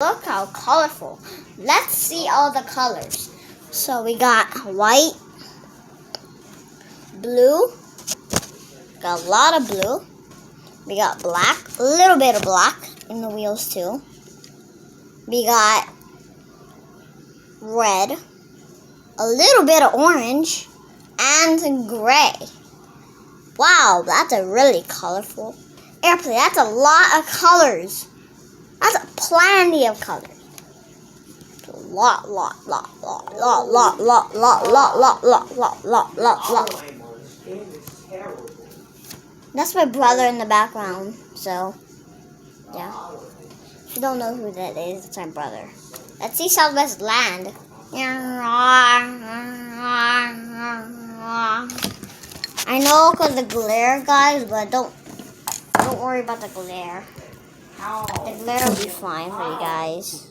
Look how colorful. Let's see all the colors. So we got white, blue, got a lot of blue. We got black, a little bit of black in the wheels too. We got red, a little bit of orange, and gray. Wow, that's a really colorful airplane. That's a lot of colors. That's plenty of colors. Lot. That's my brother in the background. So, yeah. If you don't know who that is, it's my brother. Let's see Southwest land. I know because the glare, guys, but don't worry about the glare. The glare will be fine for you guys.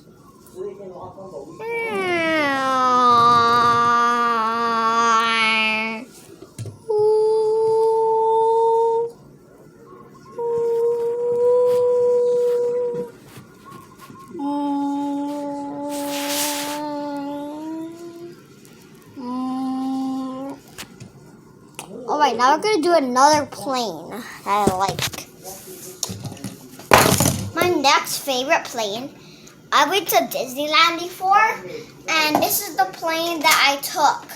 Alright, now we're going to do another plane that I like. My next favorite plane, I went to Disneyland before, and this is the plane that I took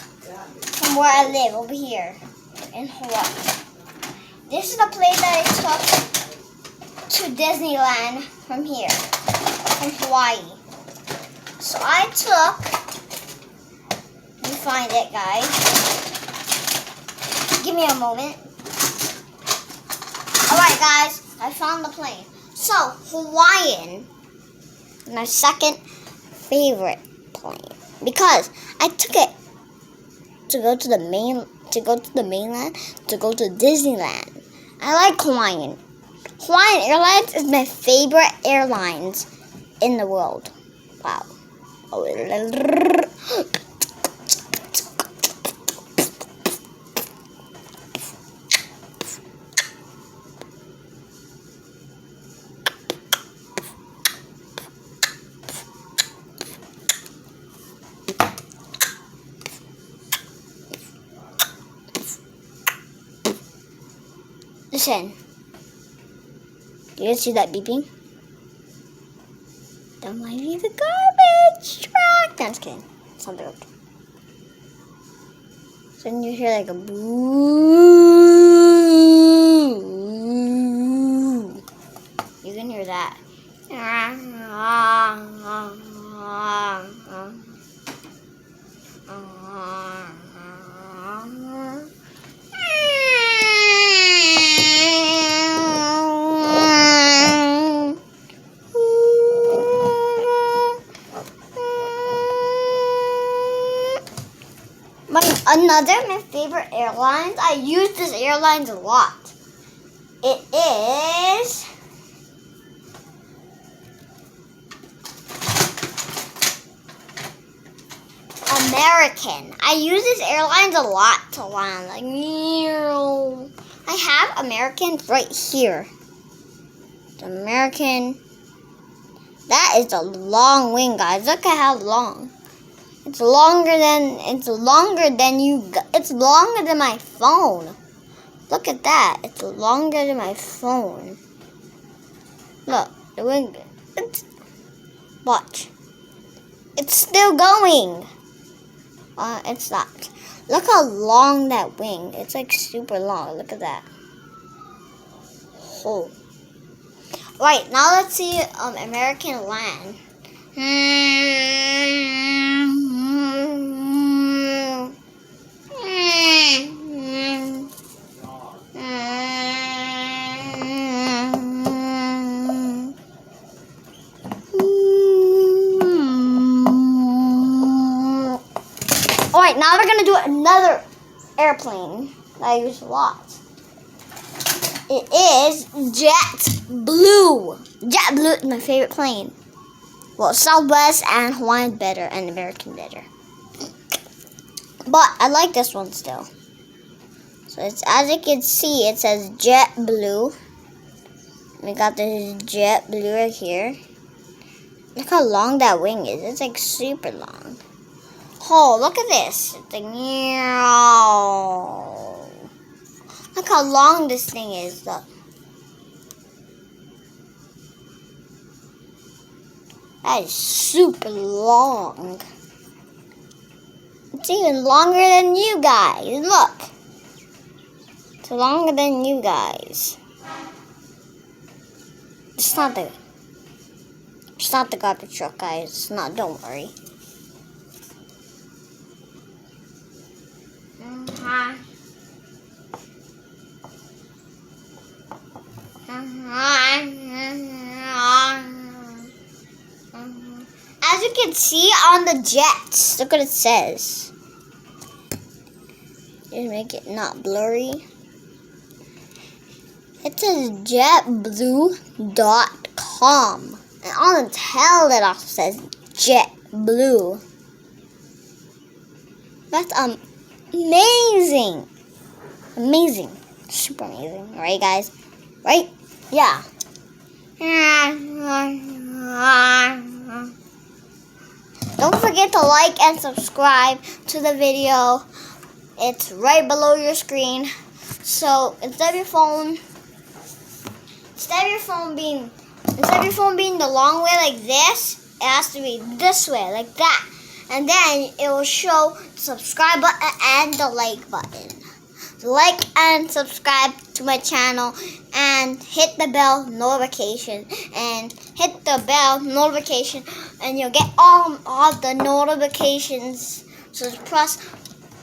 from where I live, over here in Hawaii. This is the plane that I took to Disneyland from here, from Hawaii. So I took, let me find it, guys. Give me a moment. Alright, guys, I found the plane. So, Hawaiian, my second favorite plane, because I took it to go to the mainland, to go to Disneyland. I like Hawaiian. Hawaiian Airlines is my favorite airlines in the world. Wow. Listen. Do you guys see that beeping? That might be the garbage truck. No, I'm just kidding. It's not the garbage. So then you hear like a boo. You can hear that. Another of my favorite airlines, I use this airlines a lot. It is American. I use this airlines a lot to land. Like, I have American right here. It's American. That is a long wing, guys. Look at how long. It's longer than my phone. Look at that. It's longer than my phone. Look, the wing. Watch. It's still going. It's not. Look how long that wing. It's like super long. Look at that. Oh. Right, now let's see American land. Alright, now we're going to do another airplane that I use a lot. It is JetBlue. JetBlue is my favorite plane. Well, Southwest and Hawaiian better and American better. But I like this one still. So it's, as you can see, it says JetBlue. We got this JetBlue right here. Look how long that wing is. It's like super long. Oh, look at this. It's like, meow. Look how long this thing is. Look. That is super long. It's even longer than you guys. Look. It's longer than you guys. It's not the garbage truck, guys. It's not, don't worry. As you can see on the jets, look what it says. Just make it not blurry. It says jetblue.com. And on the tail it also says JetBlue. That's amazing. Amazing. Super amazing. Right, guys? Right? Yeah. Don't forget to like and subscribe to the video. It's right below your screen. So instead of your phone being the long way like this, it has to be this way, like that. And then it will show the subscribe button and the like button. Like and subscribe to my channel and hit the bell notification and you'll get all of the notifications. So press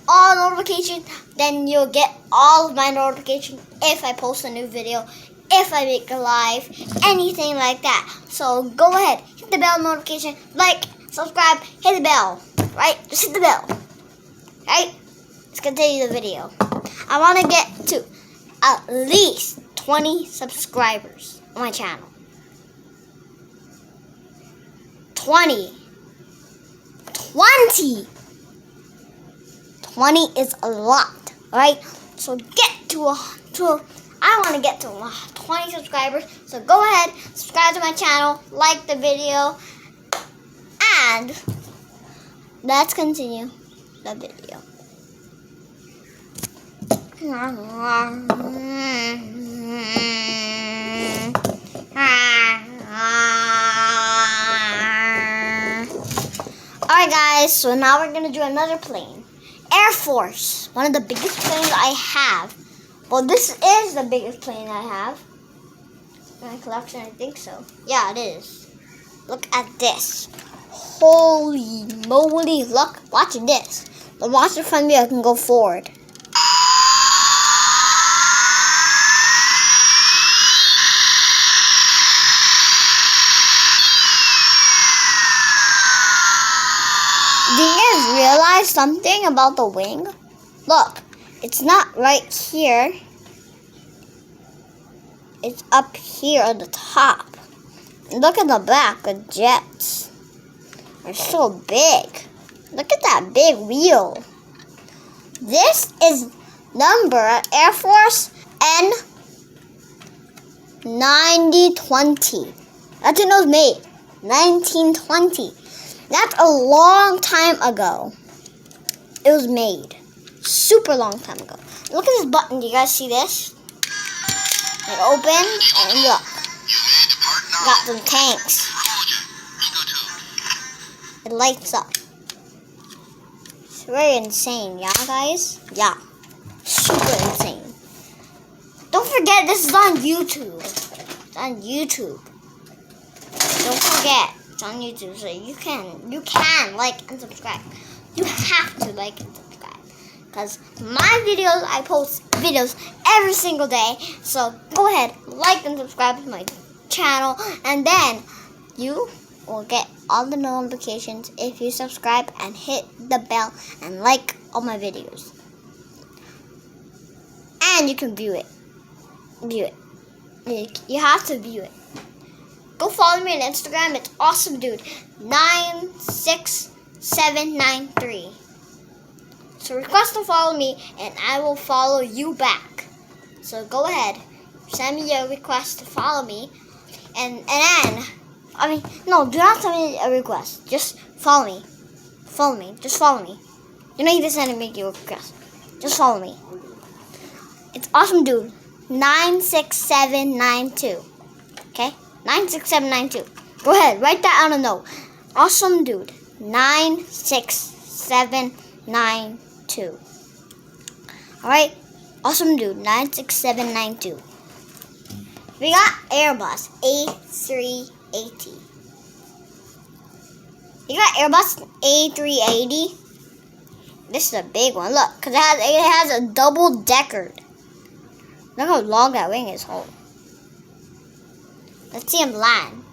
all notifications, then you'll get all of my notifications if I post a new video, if I make a live, anything like that. So go ahead, hit the bell notification, like, subscribe, hit the bell, right? Just hit the bell, right? Let's continue the video. I want to get to at least 20 subscribers on my channel. 20 is a lot, right? So I want to get to 20 subscribers. So go ahead, subscribe to my channel, like the video, and let's continue the video. Alright guys, so now we're going to do another plane. Air Force, one of the biggest planes I have. Well, this is the biggest plane I have. In my collection, I think so. Yeah, it is. Look at this. Holy moly, look, watch this. But watch it from here, I can go forward. Do you guys realize something about the wing? Look, it's not right here. It's up here on the top. And look at the back, the jets are so big. Look at that big wheel. This is number Air Force N9020. That's when it was made, 1920. That's a long time ago. It was made. Super long time ago. Look at this button. Do you guys see this? It open and look. Got some tanks. It lights up. It's very insane, yeah, guys? Yeah. Super insane. Don't forget, this is on YouTube. It's on YouTube. Don't forget. It's on YouTube, so you can like and subscribe. You have to like and subscribe, because my videos, I post videos every single day. So go ahead, like and subscribe to my channel, and then you will get all the notifications if you subscribe and hit the bell and like all my videos. And you can view it. You have to view it. Go follow me on Instagram. It's awesome dude 96793. So request to follow me and I will follow you back. So go ahead, send me your request to follow me, and then No, do not send me a request. Just follow me. Follow me. Just follow me. You don't even send me a request. Just follow me. It's awesome dude. 96792. Okay? 96792. Go ahead. Write that on a note. Awesome dude. 96792. Alright? Awesome dude. 96792. We got Airbus A380. You got Airbus A380. This is a big one. Look, because it has a double decker. Look how long that wing is. Hold. Let's see him land.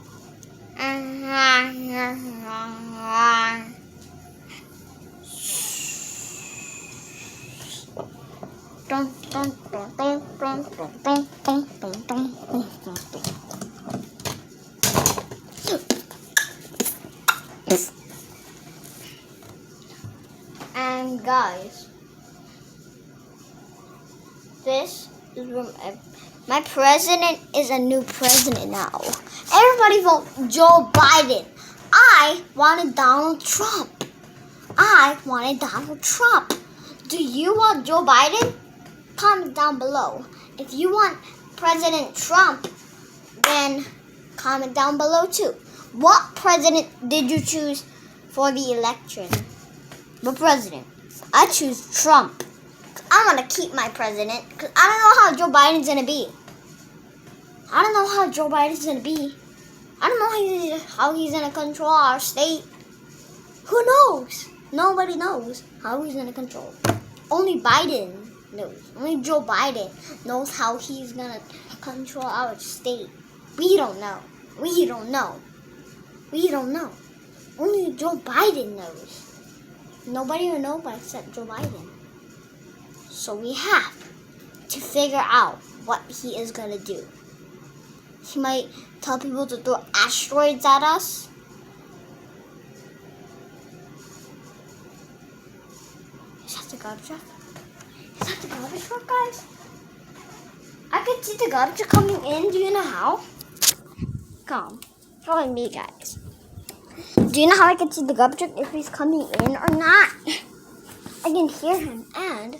And guys, this is my president is a new president now. Everybody vote Joe Biden. I wanted Donald Trump. Do you want Joe Biden? Comment down below. If you want President Trump, then comment down below too. What president did you choose for the election? What president? I choose Trump. I want to keep my president because I don't know how Joe Biden's going to be. I don't know how he's going to control our state. Who knows? Nobody knows how he's going to control. Only Biden knows. Only Joe Biden knows how he's going to control our state. We don't know. Only Joe Biden knows. Nobody will know except Joe Biden. So we have to figure out what he is going to do. He might tell people to throw asteroids at us. Is that the garbage truck? Guys? I can see the garbage truck coming in. Do you know how? Come. Follow me, guys. Do you know how I can see the garbage truck if he's coming in or not? I can hear him, and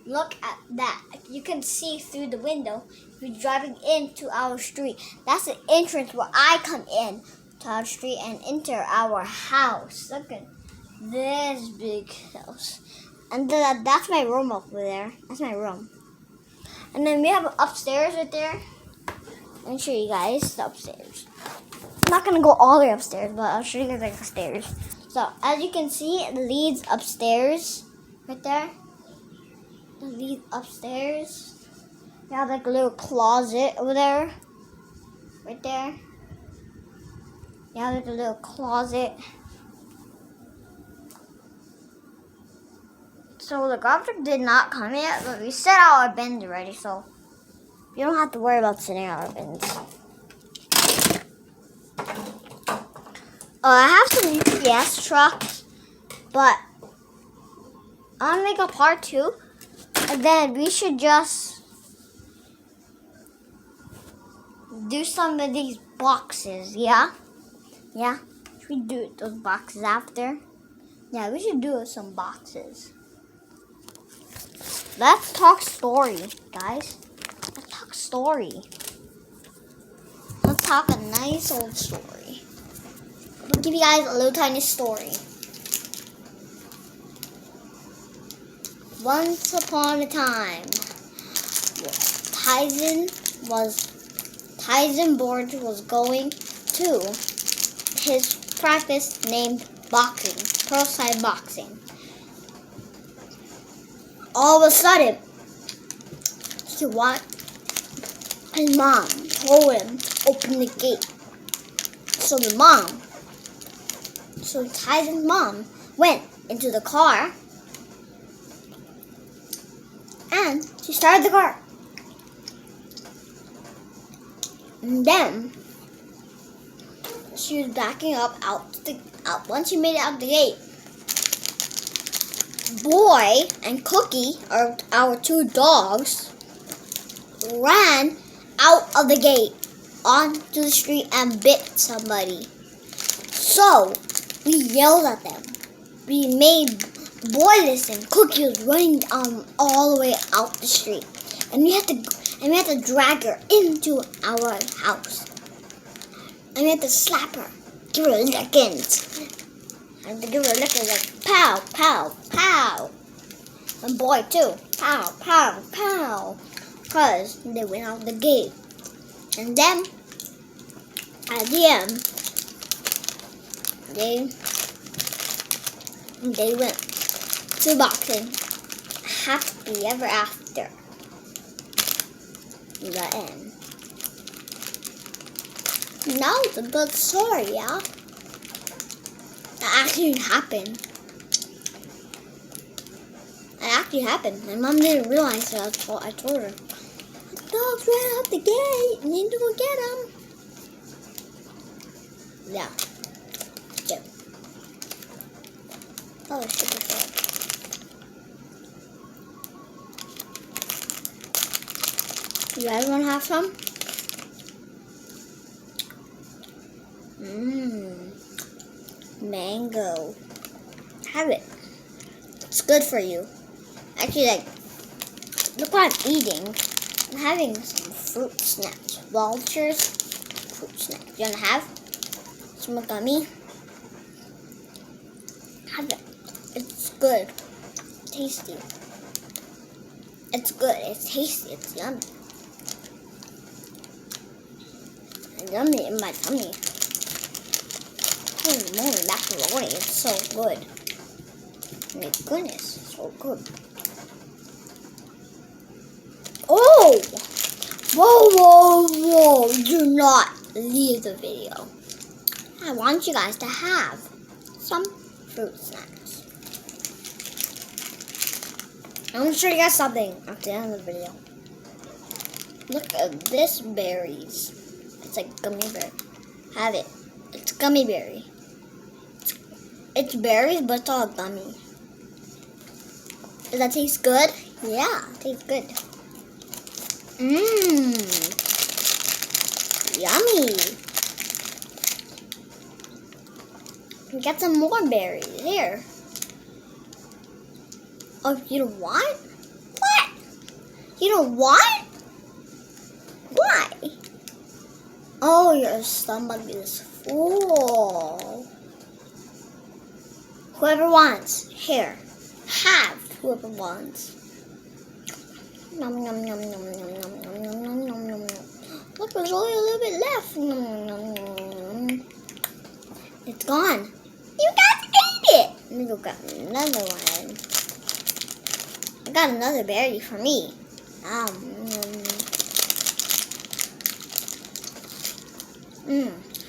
look at that. You can see through the window if you're driving into our street. That's the entrance where I come in to our street and enter our house. Look at this big house. And that's my room over there. That's my room. And then we have upstairs right there. Let me show you guys the upstairs. I'm not going to go all the way upstairs, but I'll show you guys like the stairs. So, as you can see, it leads upstairs. Right there. It leads upstairs. We have like a little closet over there. Right there. You have like a little closet. So, the garbage truck did not come yet, but we set out our bins already, so you don't have to worry about setting out our bins. I have some UPS trucks, but I'm gonna make a part 2, and then we should just do some of these boxes, yeah? Yeah? Should we do those boxes after? Yeah, we should do some boxes. Let's talk story, guys. Let's talk story. Let's talk a nice old story. I'll give you guys a little tiny story. Once upon a time, tyzen borge was going to his practice named boxing, pearl-side boxing. All of a sudden, his mom told him to open the gate. So Tyzen's mom went into the car and she started the car. And then she was backing up out. Once she made it out the gate, Boy and Cookie, our 2 dogs, ran out of the gate. onto the street and bit somebody. So we yelled at them. We made boilers and cookies running all the way out the street, and we had to drag her into our house, and we had to slap her, give her lickings, and to give her lickings like pow, pow, pow, and boy too, pow, pow, pow, cause they went out the gate, and then at the end they went to boxing. Happy ever after. The end. Now it's a good story, yeah? That actually happened. It actually happened. My mom didn't realize it. I told her. The dogs ran out the gate and need to go get them. Yeah. Yeah. That was super fun. You guys want to have some? Mango. Have it. It's good for you. Actually, like, look what I'm eating. I'm having some fruit snacks. Vultures. Fruit snacks. You want to have some gummy? Have it. It's good. Tasty. It's good. It's tasty. It's yummy. It's yummy in my tummy. Holy moly, macaroni. It's so good. My goodness, it's so good. Oh! Whoa, whoa, whoa. Do not leave the video. I want you guys to have some fruit snacks. I'm going to show you guys something at the end of the video. Look at this berries. It's like gummy berry. Have it. It's gummy berry. It's berries, but it's all gummy. Does that taste good? Yeah, it tastes good. Yummy. Get some more berries. Here. Oh, you don't want? What? You don't want? Why? Oh, your stomach is full. Whoever wants, here. Have whoever wants. Nom nom nom nom nom nom nom nom nom nom nom. Look, there's only a little bit left. Nom nom nom. It's gone. You guys ate it. Let me go grab another one. I got another berry for me.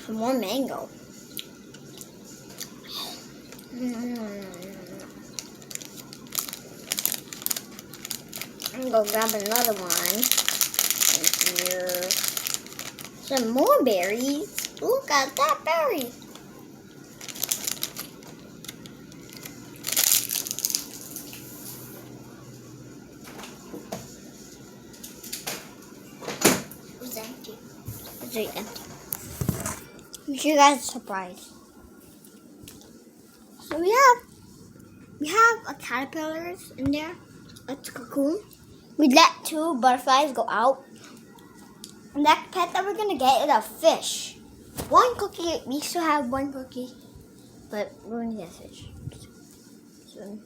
Some more mango. I'm gonna go grab another one. And here, some more berries. Look at that berry. It's empty. It's really empty. Make sure you guys are surprised. So we have a caterpillars in there. It's a cocoon. We let 2 butterflies go out. The next pet that we're gonna get is a fish. 1 cookie. We still have 1 cookie, but we're gonna get a fish soon.